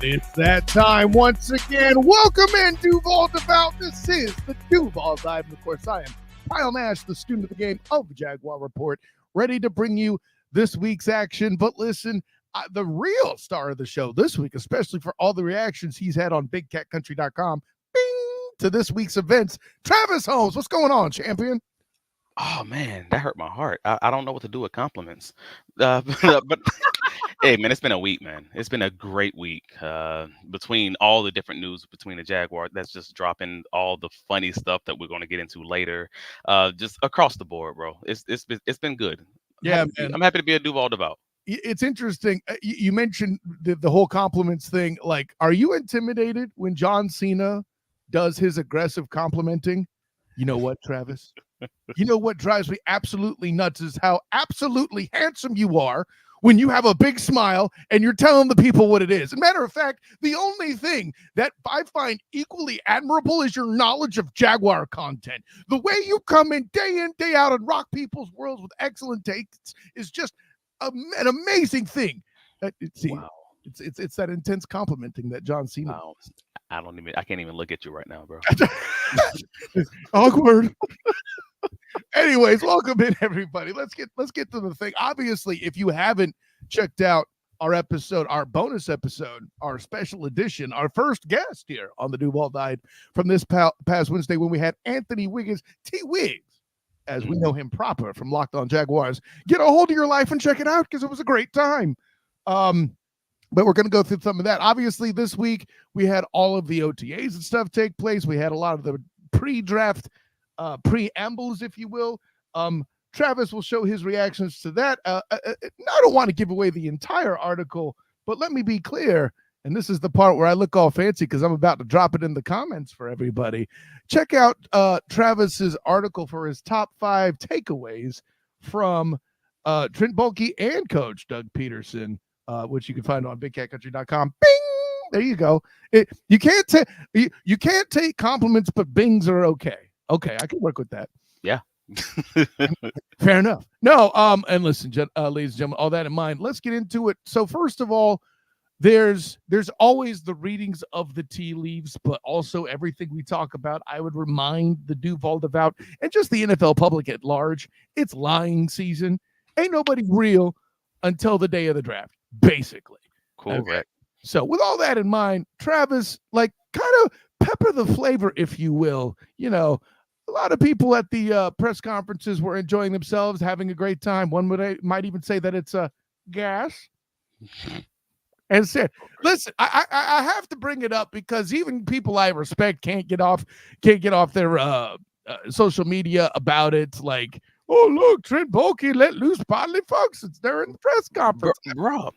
It's that time once again. Welcome in, Duval, Duval. This is the Duval Dive. And of course, I am Kyle Nash, the student of the game of the Jaguar Report, ready to bring you this week's action. But listen, the real star of the show this week, especially for all the reactions he's had on BigCatCountry.com, bing, to this week's events, Travis Holmes. What's going on, champion? Oh man, that hurt my heart. I don't know what to do with compliments. But hey man, it's been a week, man. It's been a great week. Between all the different news between the Jaguars, that's just dropping all the funny stuff that we're going to get into later. Just across the board, bro. It's been good. Yeah, man. I'm happy to be a Duval devout. It's interesting. You mentioned the whole compliments thing. Like, are you intimidated when John Cena does his aggressive complimenting? You know what, Travis? You know what drives me absolutely nuts is how absolutely handsome you are when you have a big smile and you're telling the people what it is. As a matter of fact, the only thing that I find equally admirable is your knowledge of Jaguar content. The way you come in, day out, and rock people's worlds with excellent takes is just an amazing thing. Wow. It's that intense complimenting that John Cena. Wow. I can't even look at you right now, bro. Awkward. Anyways, welcome in, everybody. Let's get to the thing. Obviously, if you haven't checked out our episode, our bonus episode, our special edition, our first guest here on the Duval Died from this past Wednesday when we had Anthony Wiggins, T. Wiggs, as we know him proper from Locked On Jaguars, get a hold of your life and check it out because it was a great time. But we're going to go through some of that. Obviously, this week we had all of the OTAs and stuff take place. We had a lot of the pre-draft preambles, if you will. Travis will show his reactions to that. I don't want to give away the entire article, but let me be clear. And this is the part where I look all fancy because I'm about to drop it in the comments for everybody. Check out Travis's article for his top 5 takeaways from Trent Baalke and Coach Doug Peterson, which you can find on BigCatCountry.com. Bing! There you go. You can't take compliments, but bings are okay. Okay, I can work with that. Yeah. Fair enough. No, and listen, ladies and gentlemen, all that in mind, let's get into it. So first of all, there's always the readings of the tea leaves, but also everything we talk about. I would remind the Duval devout and just the NFL public at large, it's lying season. Ain't nobody real until the day of the draft, basically. Correct. Okay. So with all that in mind, Travis, like, kind of pepper the flavor, if you will. You know, a lot of people at the press conferences were enjoying themselves, having a great time. One might even say that it's a gas. And said, listen, I have to bring it up because even people I respect can't get off their social media about it. Like, oh, look, Trent Baalke let loose bodily functions during the press conference. Bro,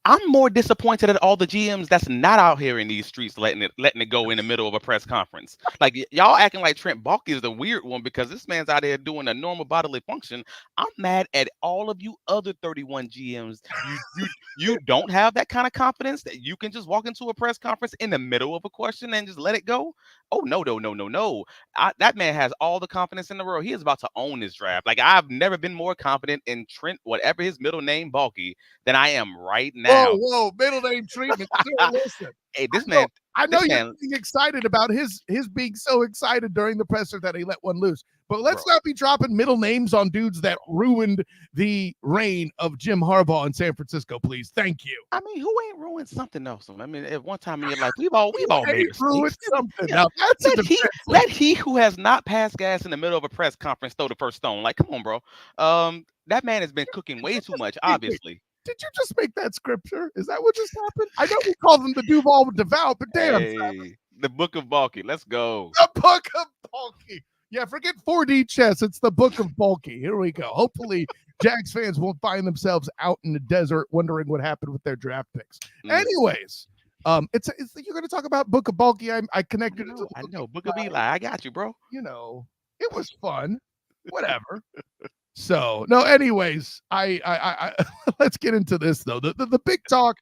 I'm more disappointed at all the GMs that's not out here in these streets letting it go in the middle of a press conference. Like, y'all acting like Trent Baalke is the weird one because this man's out there doing a normal bodily function. I'm mad at all of you other 31 GMs. You don't have that kind of confidence that you can just walk into a press conference in the middle of a question and just let it go. Oh, no. That man has all the confidence in the world. He is about to own this draft. Like, I've never been more confident in Trent, whatever his middle name, Baalke, than I am right now. Whoa, middle name treatment. Listen, hey, this man. I know you're being excited about his being so excited during the presser that he let one loose. But let's not be dropping middle names on dudes that ruined the reign of Jim Harbaugh in San Francisco, please. Thank you. I mean, who ain't ruined something else? I mean, at one time in your life, we've all made ruined something. Yeah. Now, let he who has not passed gas in the middle of a press conference throw the first stone. Like, come on, bro. That man has been cooking way too much, obviously. Did you just make that scripture? Is that what just happened? I know we call them the Duval devout, but damn. Hey, the Book of Baalke. Let's go. The Book of Baalke. Yeah, forget 4D chess. It's the Book of Baalke. Here we go. Hopefully, Jags fans won't find themselves out in the desert wondering what happened with their draft picks. Anyways, it's you're going to talk about Book of Baalke. I connected. I know. Book of Eli. I got you, bro. You know, it was fun. Whatever. So no. Anyways, I let's get into this though. The big talk,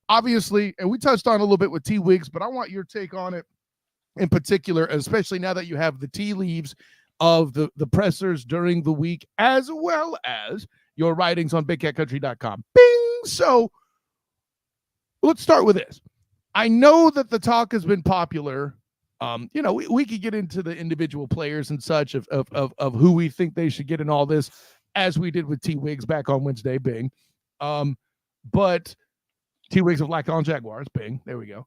obviously, and we touched on a little bit with T. Wiggs, but I want your take on it in particular, especially now that you have the tea leaves of the pressers during the week, as well as your writings on BigCatCountry.com. Bing. So let's start with this. I know that the talk has been popular. We could get into the individual players and such of who we think they should get in all this, as we did with T Wiggs back on Wednesday. Bing. But T Wiggs of Locked On Jaguars. Bing. There we go.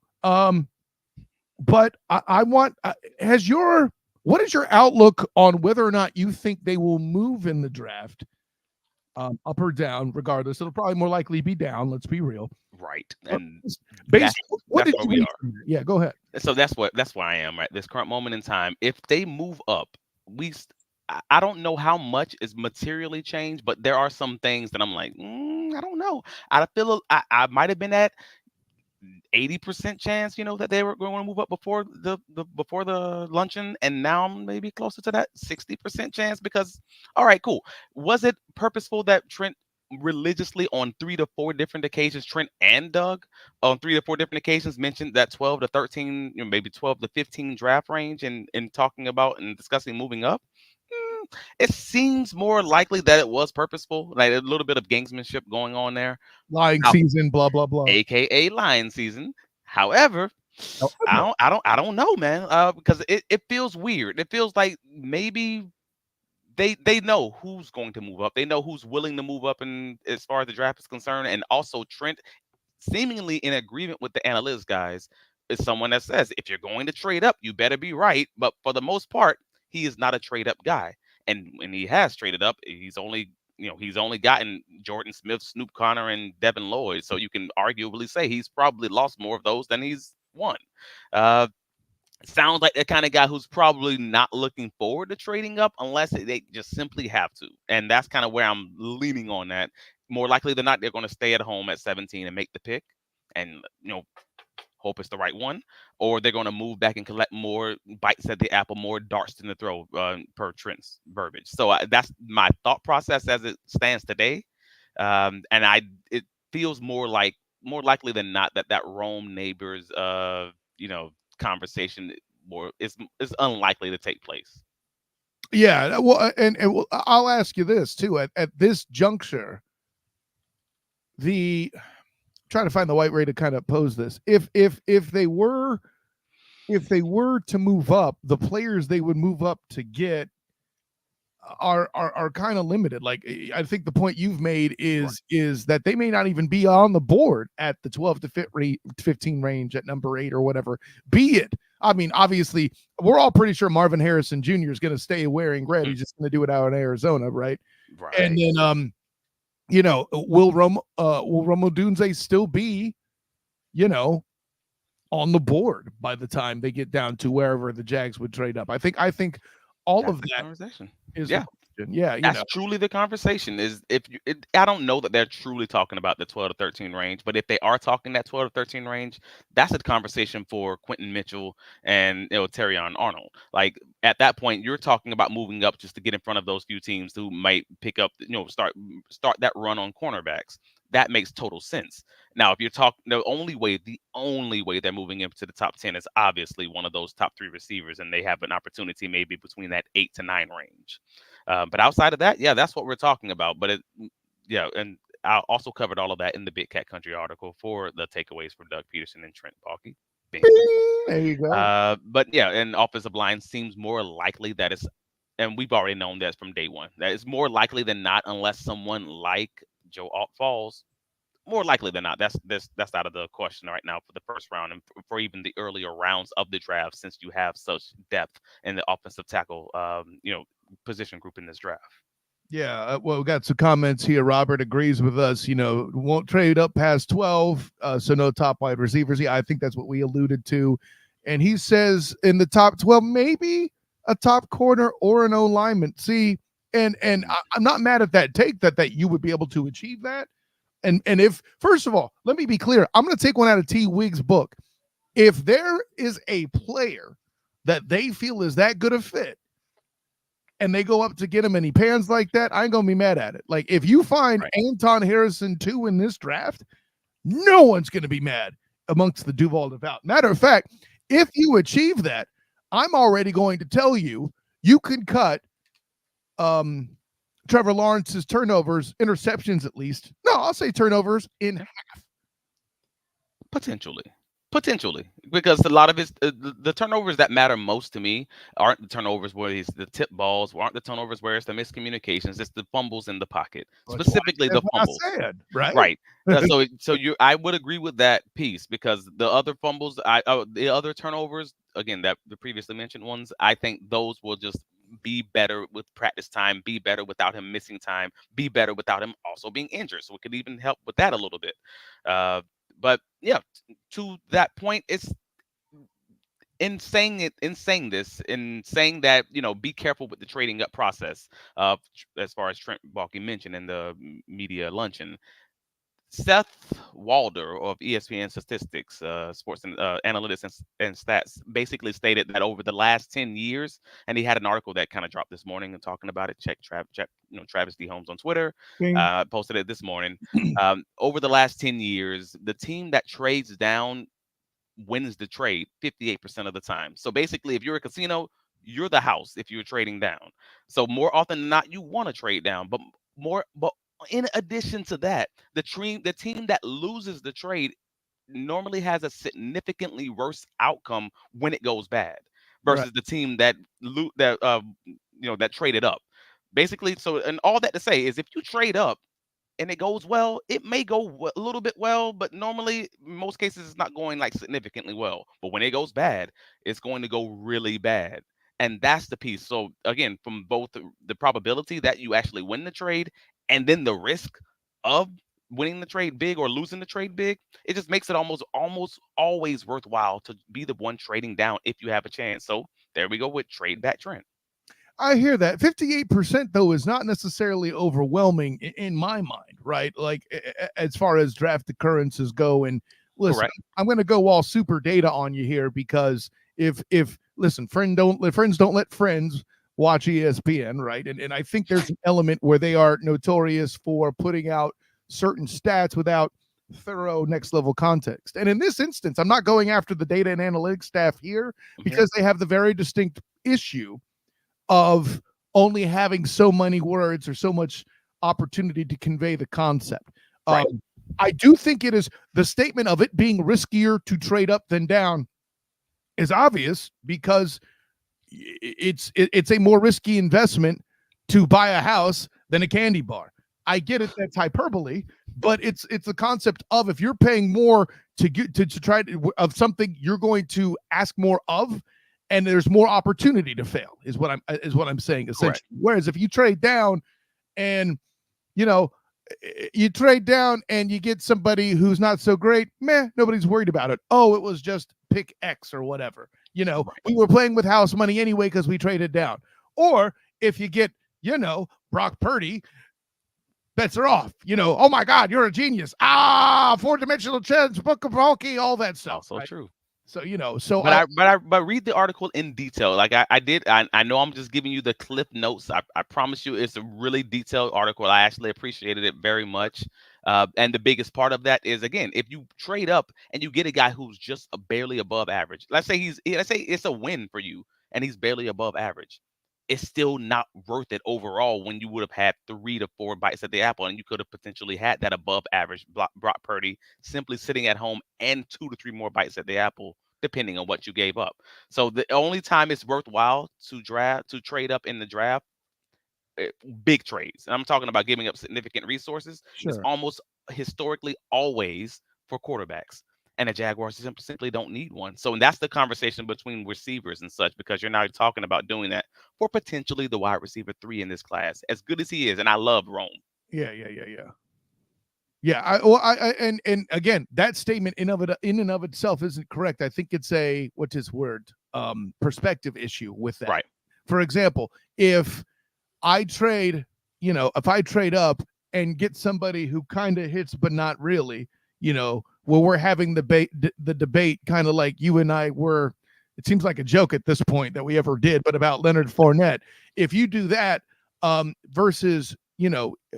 But I want what is your outlook on whether or not you think they will move in the draft? Up or down, regardless. It'll probably more likely be down. Let's be real. Right. And based, what that's did where you we are. Yeah, go ahead. So that's where I am right this current moment in time. If they move up, I don't know how much is materially changed, but there are some things that I'm like, I don't know. I feel I might have been at 80% chance, that they were going to move up before the luncheon, and now I'm maybe closer to that 60% chance because, all right, cool. Was it purposeful that Trent religiously on 3 to 4 different occasions, Trent and Doug on 3 to 4 different occasions mentioned that 12 to 13, maybe 12 to 15 draft range and talking about and discussing moving up? It seems more likely that it was purposeful, like a little bit of gamesmanship going on there. Lying season, blah blah blah. AKA lying season. However, I don't know, man. Because it feels weird. It feels like maybe they know who's going to move up. They know who's willing to move up, and as far as the draft is concerned, and also Trent, seemingly in agreement with the analytics guys, is someone that says if you're going to trade up, you better be right. But for the most part, he is not a trade up guy, and when he has traded up, he's only gotten Jordan Smith, Snoop Connor, and Devin Lloyd. So you can arguably say he's probably lost more of those than he's won. Sounds like the kind of guy who's probably not looking forward to trading up unless they just simply have to. And that's kind of where I'm leaning on that. More likely than not, they're going to stay at home at 17 and make the pick and, hope it's the right one, or they're going to move back and collect more bites at the apple, more darts in the throw, per Trent's verbiage. So that's my thought process as it stands today. And it feels more likely than not that Rome Neighbors, conversation is unlikely to take place. Yeah, well, and I'll ask you this too. At this juncture, trying to find the right way to kind of pose this. If they were to move up, the players they would move up to get are kind of limited. Like, I think the point you've made is that they may not even be on the board at the 12 to 15 range at number 8 or whatever. Be it. I mean, obviously, we're all pretty sure Marvin Harrison Jr. is going to stay wearing red. He's just going to do it out in Arizona, right? Right. And then will Romo Dunze still be, on the board by the time they get down to wherever the Jags would trade up? I think all that's of that conversation is yeah. Yeah, that's truly the conversation. Is I don't know that they're truly talking about the 12 to 13 range, but if they are talking that 12 to 13 range, that's a conversation for Quentin Mitchell and Terrion Arnold. Like at that point, you're talking about moving up just to get in front of those few teams who might pick up, start that run on cornerbacks. That makes total sense. Now, if you're talking, the only way they're moving into the top 10 is obviously one of those top 3 receivers, and they have an opportunity maybe between that 8 to 9 range. But outside of that, yeah, that's what we're talking about. But and I also covered all of that in the Big Cat Country article for the takeaways for Doug Peterson and Trent Baalke. There you go. But yeah, and offensive line seems more likely that it's, and we've already known that from day one, that it's more likely than not, unless someone like Joe Alt falls, more likely than not, that's out of the question right now for the first round and for even the earlier rounds of the draft, since you have such depth in the offensive tackle, position group in this draft. Yeah, well, we got some comments here. Robert agrees with us. Won't trade up past 12, so no top wide receivers. Yeah, I think that's what we alluded to. And he says in the top 12, maybe a top corner or an O lineman. See, and I'm not mad at that take that you would be able to achieve that. And if, first of all, let me be clear, I'm going to take one out of T. Wiggs' book. If there is a player that they feel is that good a fit, and they go up to get him and he pans like that, I ain't going to be mad at it. Like, if you find Anton Harrison 2 in this draft, no one's going to be mad amongst the Duval devout. Matter of fact, if you achieve that, I'm already going to tell you, you can cut Trevor Lawrence's turnovers, interceptions at least. No, I'll say turnovers in half. Potentially, because a lot of his the turnovers that matter most to me aren't the turnovers where it's the tip balls, aren't the turnovers where it's the miscommunications, it's the fumbles in the pocket, specifically That's the what I fumbles. said, right? Right. So you I would agree with that piece because the other fumbles, the other turnovers, again, that the previously mentioned ones, I think those will just be better with practice time, be better without him missing time, be better without him also being injured. So it could even help with that a little bit. Uh, but yeah, to that point, it's in saying that, be careful with the trading up process. As far as Trent Baalke mentioned in the media luncheon, Seth Walder of ESPN Statistics, Sports and Analytics and Stats, basically stated that over the last 10 years, and he had an article that kind of dropped this morning and talking about it. Check Travis D. Holmes on Twitter, King. posted it this morning. Over the last 10 years, the team that trades down wins the trade 58% of the time. So basically, if you're a casino, you're the house if you're trading down. So more often than not, you want to trade down, but in addition to that, the team that loses the trade normally has a significantly worse outcome when it goes bad Right. versus the team that traded up. Basically, so and all that to say is if you trade up and it goes well, it may go a little bit well, but normally, in most cases, it's not going like significantly well. But when it goes bad, it's going to go really bad. And that's the piece. So again, from both the probability that you actually win the trade and then the risk of winning the trade big or losing the trade big, it just makes it almost always worthwhile to be the one trading down if you have a chance. So there we go with trade back Trent. I hear that. 58% though is not necessarily overwhelming in my mind, right? Like as far as draft occurrences go. And listen, Correct. I'm going to go all super data on you here because if listen, friends don't let friends watch ESPN, right? And I think there's an element where they are notorious for putting out certain stats without thorough next level context. And in this instance, I'm not going after the data and analytics staff here because they have the very distinct issue of only having so many words or so much opportunity to convey the concept. Right. I do think it is the statement of it being riskier to trade up than down is obvious because it's a more risky investment to buy a house than a candy bar. I get it, that's hyperbole, but it's the concept of if you're paying more to get to try to, of something you're going to ask more of, and there's more opportunity to fail is what I'm saying essentially. Correct. Whereas if you trade down and you trade down and you get somebody who's not so great, nobody's worried about it. Oh, it was just pick X or whatever. Right. We were playing with house money anyway because we traded down. Or if you get, Brock Purdy, bets are off. Oh my God, you're a genius. Four-dimensional chess, book of Balky, all that stuff. Also right? true. So but read the article in detail. Like I did. I know I'm just giving you the cliff notes. I promise you, it's a really detailed article. I actually appreciated it very much. And the biggest part of that is, again, if you trade up and you get a guy who's just barely above average. Let's say it's a win for you, and he's barely above average. It's still not worth it overall when you would have had 3 to 4 bites at the apple, and you could have potentially had that above average Brock Purdy simply sitting at home and 2 to 3 more bites at the apple, depending on what you gave up. So the only time it's worthwhile to trade up in the draft, big trades, and I'm talking about giving up significant resources, is sure. almost historically always for quarterbacks. And the Jaguars simply don't need one. So that's the conversation between receivers and such, because you're now talking about doing that for potentially the wide receiver 3 in this class, as good as he is. And I love Rome. Yeah. Yeah, and again, that statement in and of itself isn't correct. I think it's a what's his word perspective issue with that. Right. For example, if I trade up and get somebody who kind of hits but not really, where we're having the debate kind of like you and I were. It seems like a joke at this point that we ever did, but about Leonard Fournette. If you do that versus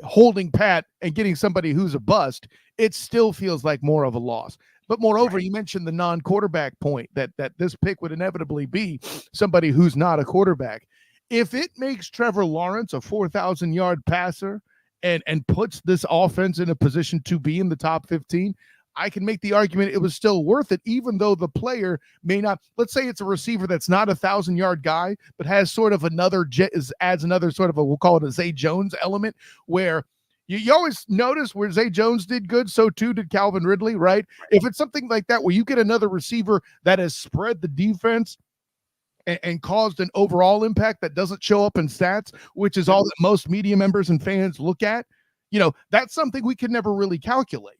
holding pat and getting somebody who's a bust, it still feels like more of a loss. But moreover, Right. you mentioned the non-quarterback point that this pick would inevitably be somebody who's not a quarterback. If it makes Trevor Lawrence a 4,000-yard passer and puts this offense in a position to be in the top 15, I can make the argument it was still worth it, even though the player may not. Let's say it's a receiver that's not 1,000-yard guy, but has sort of adds another sort of we'll call it a Zay Jones element, where you always notice where Zay Jones did good, so too did Calvin Ridley, right? If it's something like that where you get another receiver that has spread the defense and caused an overall impact that doesn't show up in stats, which is all that most media members and fans look at, that's something we could never really calculate.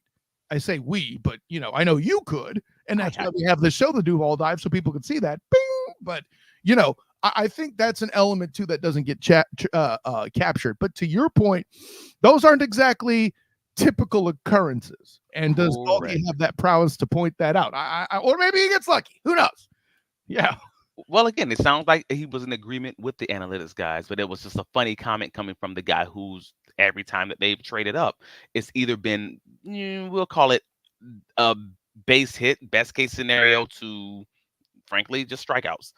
I say we, but I know you could, and that's why we have the show, the Duval Dive, so people can see that. Bing! But I think that's an element too that doesn't get captured. But to your point, those aren't exactly typical occurrences. And does Baldy have that prowess to point that out? Or maybe he gets lucky. Who knows? Yeah. Well, again, it sounds like he was in agreement with the analytics guys, but it was just a funny comment coming from the guy who's every time that they've traded up, it's either been, we'll call it a base hit, best case scenario, to frankly just strikeouts.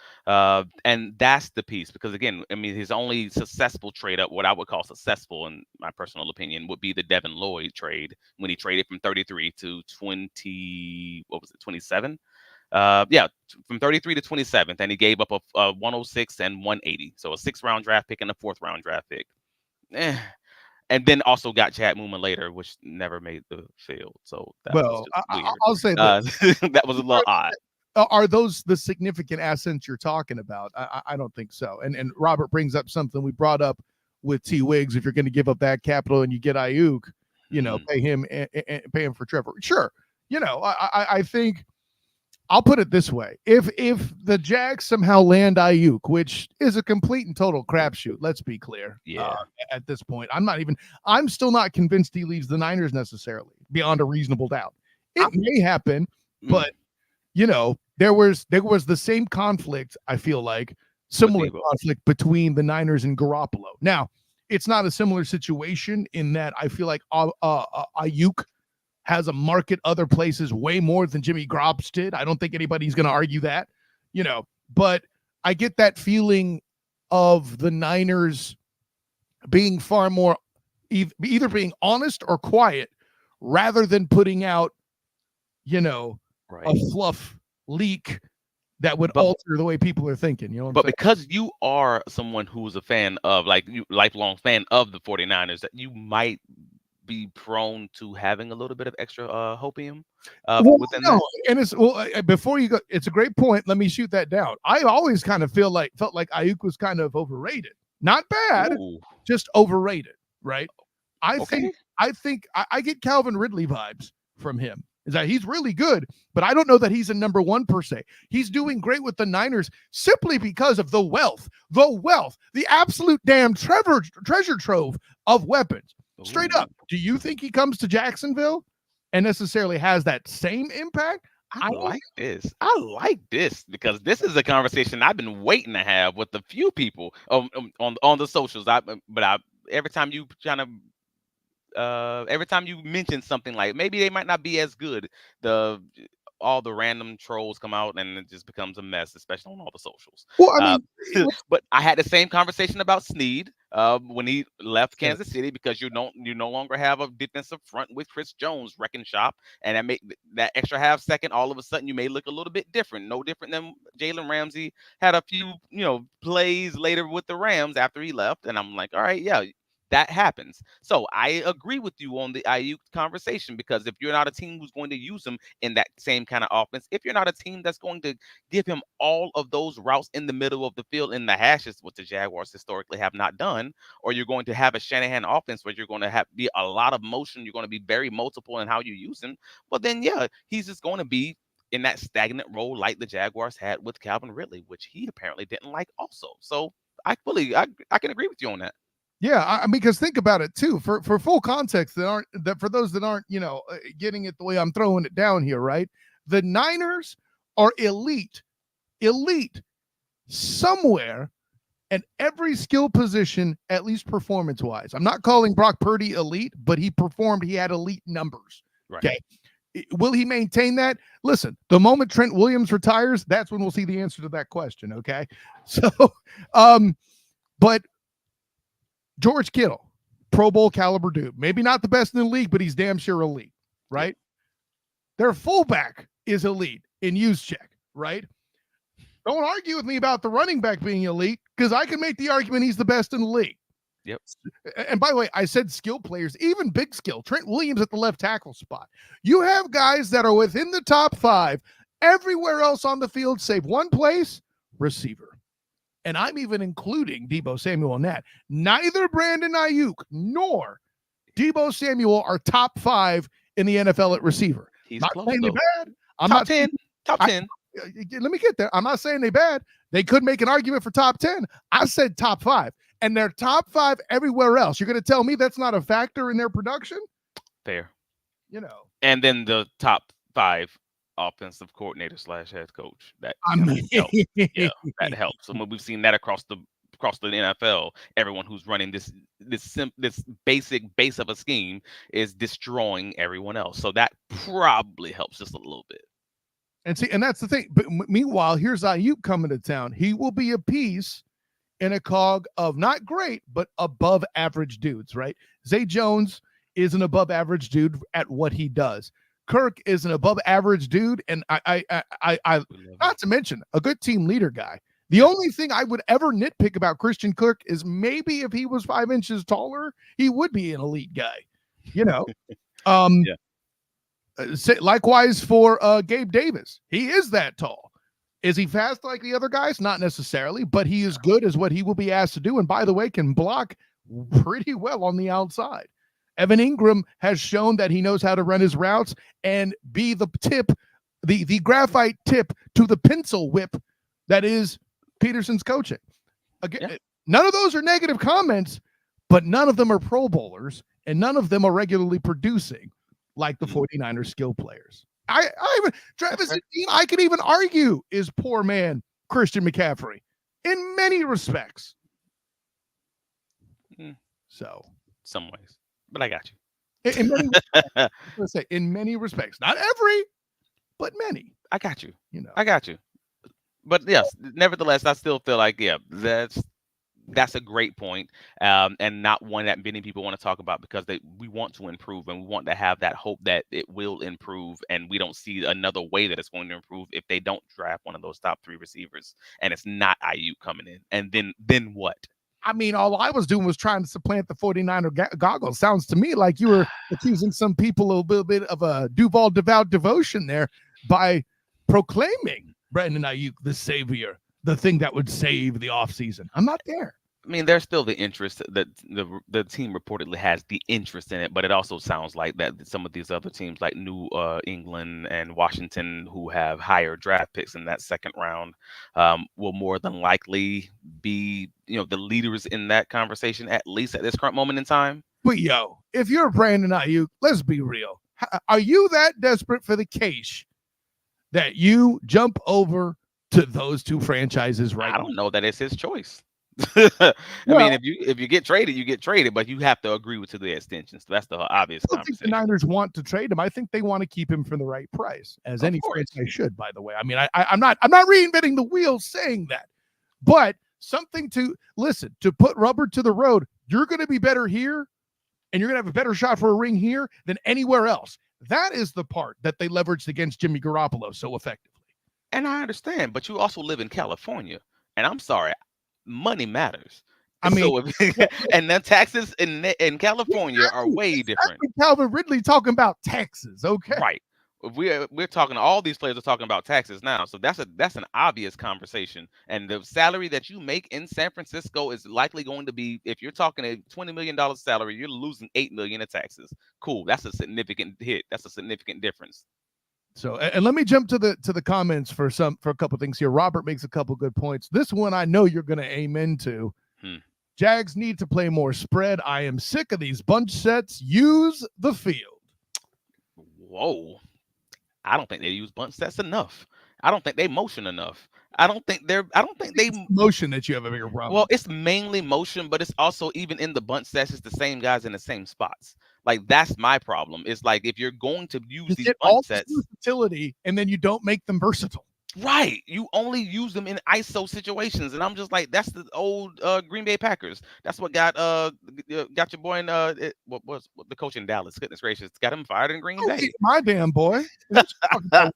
And that's the piece, because again, I mean, his only successful trade up, what I would call successful in my personal opinion, would be the Devin Lloyd trade when he traded from 33 to 27. From 33 to 27th, and he gave up a 106 and 180, so a 6th-round draft pick and a 4th-round draft pick, and then also got Chad Mooman later, which never made the field. So that was just weird. I'll say that was a little odd. Are those the significant assets you're talking about? I don't think so. And Robert brings up something we brought up with T. Wiggs. If you're going to give up that capital and you get Ayuk, pay him for Trevor. Sure, I think. I'll put it this way. If the Jags somehow land Ayuk, which is a complete and total crapshoot, let's be clear. Yeah. At this point, I'm still not convinced he leaves the Niners necessarily, beyond a reasonable doubt. It may happen, but there was the same conflict, I feel like, similar conflict between the Niners and Garoppolo. Now, it's not a similar situation in that I feel like Ayuk has a market other places way more than Jimmy Garoppolo did. I don't think anybody's going to argue that, but I get that feeling of the Niners being far more either being honest or quiet rather than putting out, a fluff leak that would alter the way people are thinking. But because you are someone who's a fan of, lifelong fan of the 49ers, that you might be prone to having a little bit of extra hopium within that. And it's before you go, it's a great point. Let me shoot that down. I always kind of felt like Ayuk was kind of overrated. Not bad, just overrated, right? I think I get Calvin Ridley vibes from him. Is that he's really good, but I don't know that he's a number one per se. He's doing great with the Niners simply because of the wealth, the absolute damn treasure trove of weapons. Straight up, do you think he comes to Jacksonville and necessarily has that same impact? I like this because this is a conversation I've been waiting to have with a few people on the socials. Every time you mention something like maybe they might not be as good, all the random trolls come out and it just becomes a mess, especially on all the socials. Well, I mean, but I had the same conversation about Snead when he left Kansas City, because you no longer have a defensive front with Chris Jones wrecking shop, and that make that extra half second, all of a sudden you may look a little bit different, no different than Jalen Ramsey had a few plays later with the Rams after he left, and I'm like, all right, yeah. That happens. So I agree with you on the Ayuk conversation, because if you're not a team who's going to use him in that same kind of offense, if you're not a team that's going to give him all of those routes in the middle of the field in the hashes, what the Jaguars historically have not done, or you're going to have a Shanahan offense where you're going to be a lot of motion, you're going to be very multiple in how you use him, well then, yeah, he's just going to be in that stagnant role like the Jaguars had with Calvin Ridley, which he apparently didn't like also. So I can agree with you on that. Yeah, because think about it too. For full context, for those that aren't getting it the way I'm throwing it down here, right? The Niners are elite somewhere at every skill position, at least performance wise. I'm not calling Brock Purdy elite, but he performed. He had elite numbers. Right. Okay. Will he maintain that? Listen, the moment Trent Williams retires, that's when we'll see the answer to that question. Okay. So, but George Kittle, Pro Bowl caliber dude, maybe not the best in the league, but he's damn sure elite, right? Their fullback is elite in use check, right? Don't argue with me about the running back being elite, because I can make the argument he's the best in the league. Yep. And by the way, I said skill players, even big skill. Trent Williams at the left tackle spot. You have guys that are within the top 5 everywhere else on the field, save one place, receiver. And I'm even including Deebo Samuel in that. Neither Brandon Ayuk nor Deebo Samuel are top 5 in the NFL at receiver. He's not close, saying though. they're bad. I'm top not 10. Top 10. Let me get there. I'm not saying they're bad. They could make an argument for top 10. I said top 5. And they're top 5 everywhere else. You're going to tell me that's not a factor in their production? Fair. You know. And then the top 5 offensive coordinator / head coach. That helps. Yeah, that helps. And we've seen that across the NFL. Everyone who's running this basic base of a scheme is destroying everyone else. So that probably helps just a little bit. And see, and that's the thing. But meanwhile, here's Ayuk coming to town. He will be a piece in a cog of not great, but above average dudes, right? Zay Jones is an above average dude at what he does. Kirk is an above average dude, and I not to mention a good team leader guy. The only thing I would ever nitpick about Christian Kirk is maybe if he was 5 inches taller, he would be an elite guy. You know. Yeah. Likewise for Gabe Davis. He is that tall. Is he fast like the other guys? Not necessarily, but he is good as what he will be asked to do. And by the way, can block pretty well on the outside. Evan Ingram has shown that he knows how to run his routes and be the tip, the graphite tip to the pencil whip that is Peterson's coaching. Again, none of those are negative comments, but none of them are Pro Bowlers, and none of them are regularly producing like the 49ers skill players. Travis Etienne, I could even argue, is poor man Christian McCaffrey in many respects. So, some ways, but I got you. In many respects, in many respects, not every, but many. I got you. You know, I got you. But yes, nevertheless, I still feel like that's a great point, and not one that many people want to talk about, because we want to improve and we want to have that hope that it will improve, and we don't see another way that it's going to improve if they don't draft one of those top 3 receivers, and it's not Ayuk coming in. And then what? I mean, all I was doing was trying to supplant the 49er goggles. Sounds to me like you were accusing some people a little bit of a Duval devotion there by proclaiming Brandon Ayuk the savior, the thing that would save the offseason. I'm not there. I mean, there's still the interest that the team reportedly has the interest in it, but it also sounds like that some of these other teams like New England and Washington, who have higher draft picks in that second round, will more than likely be, the leaders in that conversation, at least at this current moment in time. But if you're Brandon Ayuk, let's be real. Are you that desperate for the cash that you jump over to those 2 franchises right now? I don't know that it's his choice. I mean, if you get traded, you get traded, but you have to agree to the extension. So that's the obvious conversation. I think the Niners want to trade him. I think they want to keep him for the right price, as any franchise should, by the way. I mean, I'm not reinventing the wheel saying that, but something to put rubber to the road. You're going to be better here, and you're going to have a better shot for a ring here than anywhere else. That is the part that they leveraged against Jimmy Garoppolo so effectively. And I understand, but you also live in California, and I'm sorry, money matters. I mean, and the taxes in California are way different. Calvin Ridley talking about taxes, okay? Right. We're talking. All these players are talking about taxes now, so that's an obvious conversation. And the salary that you make in San Francisco is likely going to be, if you're talking a $20 million salary, you're losing $8 million in taxes. Cool. That's a significant hit. That's a significant difference. So, and let me jump to the comments for a couple things here. Robert makes a couple good points. This one I know you're going to amen to. Jags need to play more spread. I am sick of these bunch sets. Use the field. Whoa. I don't think they use bunch sets enough. I don't think they motion enough. I don't think they motion that you have a bigger problem. Well, it's mainly motion, but it's also, even in the bunch sets, it's the same guys in the same spots. Like, that's my problem. It's like, if you're going to use these bunch sets, versatility, and then you don't make them versatile. Right. You only use them in ISO situations. And I'm just like, that's the old Green Bay Packers. That's what got your boy in what was the coach in Dallas. Goodness gracious. Got him fired in Green Oh, Bay. my damn boy. What you talking about?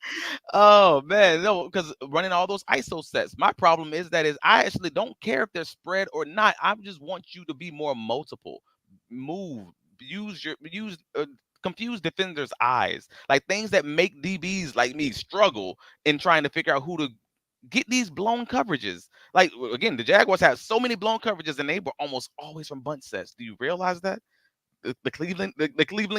Oh man, no, because running all those ISO sets. My problem is I actually don't care if they're spread or not. I just want you to be more multiple. Move, use confuse defenders' eyes. Like things that make DBs like me struggle in trying to figure out who to get these blown coverages. Like again, the Jaguars have so many blown coverages and they were almost always from bunt sets. Do you realize that? The Cleveland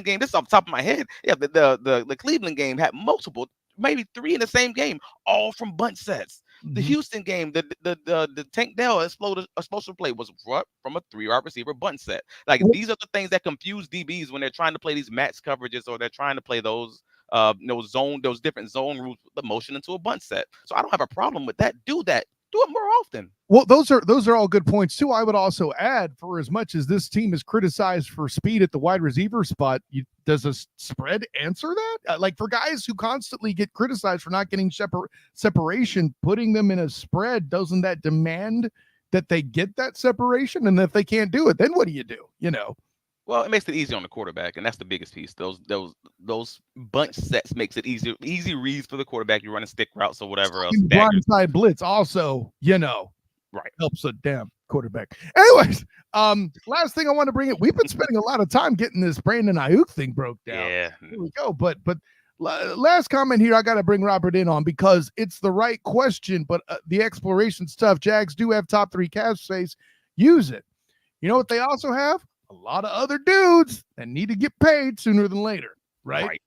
game. This is off the top of my head. Yeah, the Cleveland game had multiple, maybe three in the same game, all from bunt sets. The Mhm. Houston game, the Tank Dell explosive play was what from a 3 yard receiver bunt set. Like Well, these are the things that confuse DBs when they're trying to play these match coverages or they're trying to play those different zone rules, the motion into a bunt set. So I don't have a problem with that. Do that. Do it more often. Well, those are all good points too. I would also add, for as much as this team is criticized for speed at the wide receiver spot, does a spread answer that? Like for guys who constantly get criticized for not getting separation, putting them in a spread, doesn't that demand that they get that separation? And if they can't do it, then what do you do? Well, it makes it easy on the quarterback, and that's the biggest piece. Those bunch sets makes it easy reads for the quarterback. You're running stick routes or whatever else. Stopping the Daggers. blindside blitz also, Right. helps a damn quarterback. Anyways, last thing I want to bring it. We've been spending a lot of time getting this Brandon Ayuk thing broke down. Yeah. Here we go. But last comment here, I got to bring Robert in on because it's the right question, but the exploration stuff. Jags do have top 3 cap space. Use it. You know what they also have? A lot of other dudes that need to get paid sooner than later, right? Right.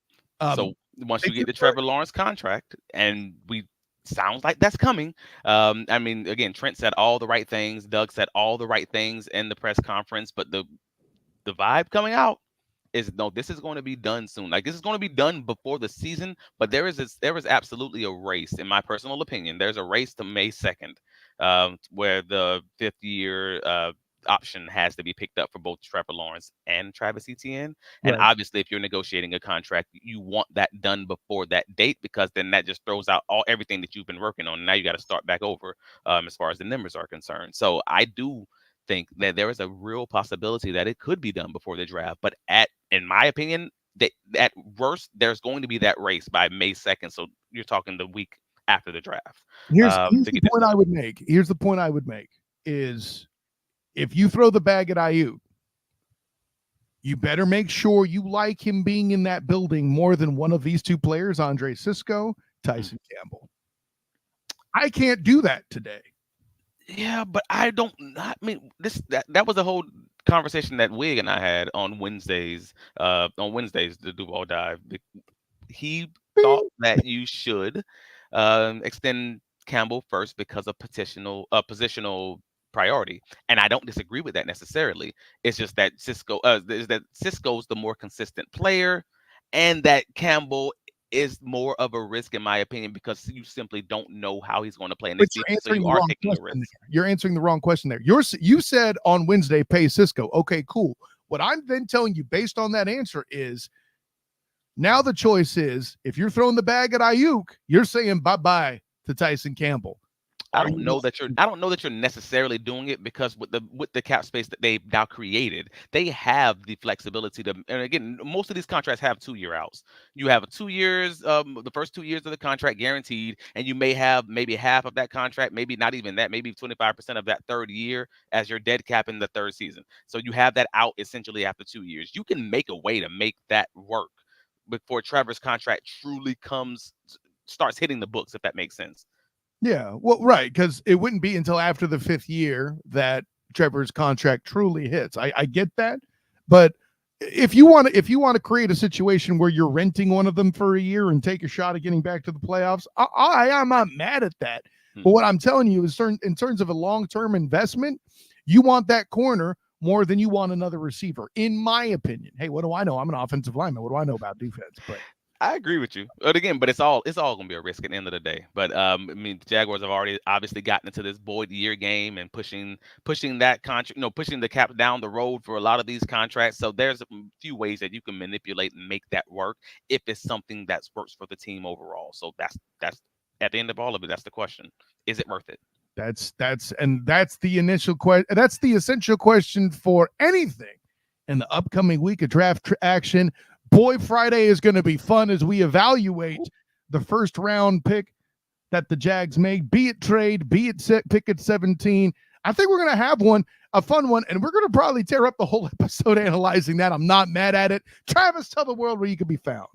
So once they you get the get Trevor Lawrence contract, and we sounds like that's coming. I mean, again, Trent said all the right things. Doug said all the right things in the press conference, but the vibe coming out is no, this is going to be done soon. Like this is going to be done before the season, but there is absolutely a race, in my personal opinion. There's a race to May 2nd, where the 5th year option has to be picked up for both Trevor Lawrence and Travis Etienne. And right. obviously, if you're negotiating a contract, you want that done before that date because then that just throws out everything that you've been working on. Now you got to start back over as far as the numbers are concerned. So I do think that there is a real possibility that it could be done before the draft. But in my opinion, that at worst, there's going to be that race by May 2nd. So you're talking the week after the draft Here's to the get this point I done. would make. Here's the point I would make is if you throw the bag at Ayuk, you better make sure you like him being in that building more than one of these 2 players, Andre Cisco, Tyson Campbell. I can't do that today. Yeah, but I don't. I mean, that was a whole conversation that Wig and I had on Wednesdays. On Wednesdays, the Duval dive. He thought that you should extend Campbell first because of positional priority, and I don't disagree with that necessarily. It's just that Cisco's the more consistent player, and that Campbell is more of a risk in my opinion because you simply don't know how he's going to play in But this you're defense, so answering you the are wrong taking a question risk. there. You're answering the wrong question there. You said on Wednesday, pay Cisco. Okay, cool. What I'm then telling you based on that answer is now the choice is if you're throwing the bag at Ayuk, you're saying bye-bye to Tyson Campbell. I don't know that you're necessarily doing it because with the cap space that they've now created, they have the flexibility to. And again, most of these contracts have 2 year outs. You have 2 years, the first 2 years of the contract guaranteed, and you may have maybe half of that contract, maybe not even that, maybe 25% of that third year as your dead cap in the third season. So you have that out essentially after 2 years. You can make a way to make that work before Trevor's contract truly starts hitting the books, if that makes sense. Yeah, well, right, because it wouldn't be until after the 5th year that Trevor's contract truly hits. I get that, but if you want to create a situation where you're renting one of them for a year and take a shot at getting back to the playoffs, I'm not mad at that. But what I'm telling you is, in terms of a long-term investment, you want that corner more than you want another receiver, in my opinion. Hey, what do I know? I'm an offensive lineman. What do I know about defense? But I agree with you. But again, it's all gonna be a risk at the end of the day. But I mean, the Jaguars have already obviously gotten into this void year game and pushing that contract, pushing the cap down the road for a lot of these contracts. So there's a few ways that you can manipulate and make that work if it's something that works for the team overall. So that's at the end of all of it, that's the question: is it worth it? That's the initial question. That's the essential question for anything in the upcoming week of draft action. Boy, Friday is going to be fun as we evaluate the first round pick that the Jags make, be it trade, be it pick at 17. I think we're going to have a fun one, and we're going to probably tear up the whole episode analyzing that. I'm not mad at it. Travis, tell the world where you can be found.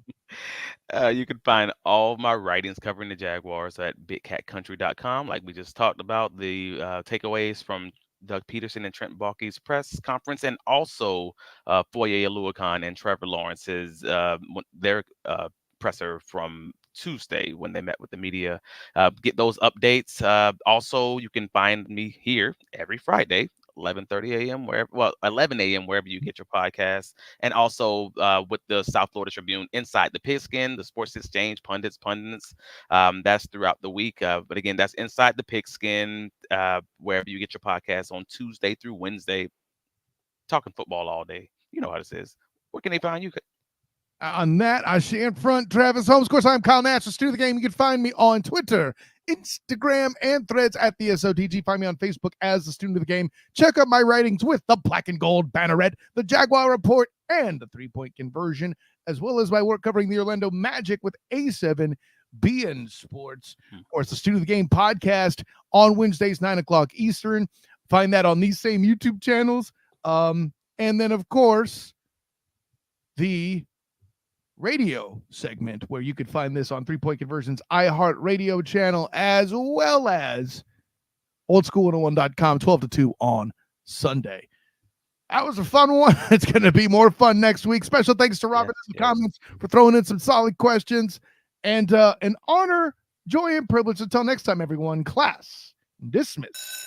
You can find all my writings covering the Jaguars at bigcatcountry.com. Like we just talked about, the takeaways from Doug Peterson and Trent Baalke's press conference, and also Foye Oluokun and Trevor Lawrence's their presser from Tuesday when they met with the media. Get those updates. Also, you can find me here every Friday, 11:30 a.m. 11 a.m. wherever you get your podcasts, and also with the South Florida Tribune, Inside the Pigskin, the Sports Exchange, pundits. That's throughout the week. But again, that's Inside the Pigskin, wherever you get your podcasts on Tuesday through Wednesday. Talking football all day. You know how this is. Where can they find you? On that, I shan't front Travis Holmes. Of course, I'm Kyle Nash, the Stu the Game. You can find me on Twitter, Instagram, and Threads at the SOTG. Find me on Facebook as the Student of the Game. Check out my writings with the Black and Gold Banneret, the Jaguar Report, and the 3-point conversion, as well as my work covering the Orlando Magic with A7 BN Sports. Of course, the Student of the Game podcast on Wednesdays, 9 o'clock Eastern. Find that on these same YouTube channels. And then, of course, the radio segment where you could find this on 3-Point Conversion's iHeartRadio channel, as well as oldschool101.com 12 to 2 on Sunday. That was a fun one. It's going to be more fun next week. Special thanks to Robert in the comments for throwing in some solid questions, and an honor, joy, and privilege. Until next time, everyone, class dismissed.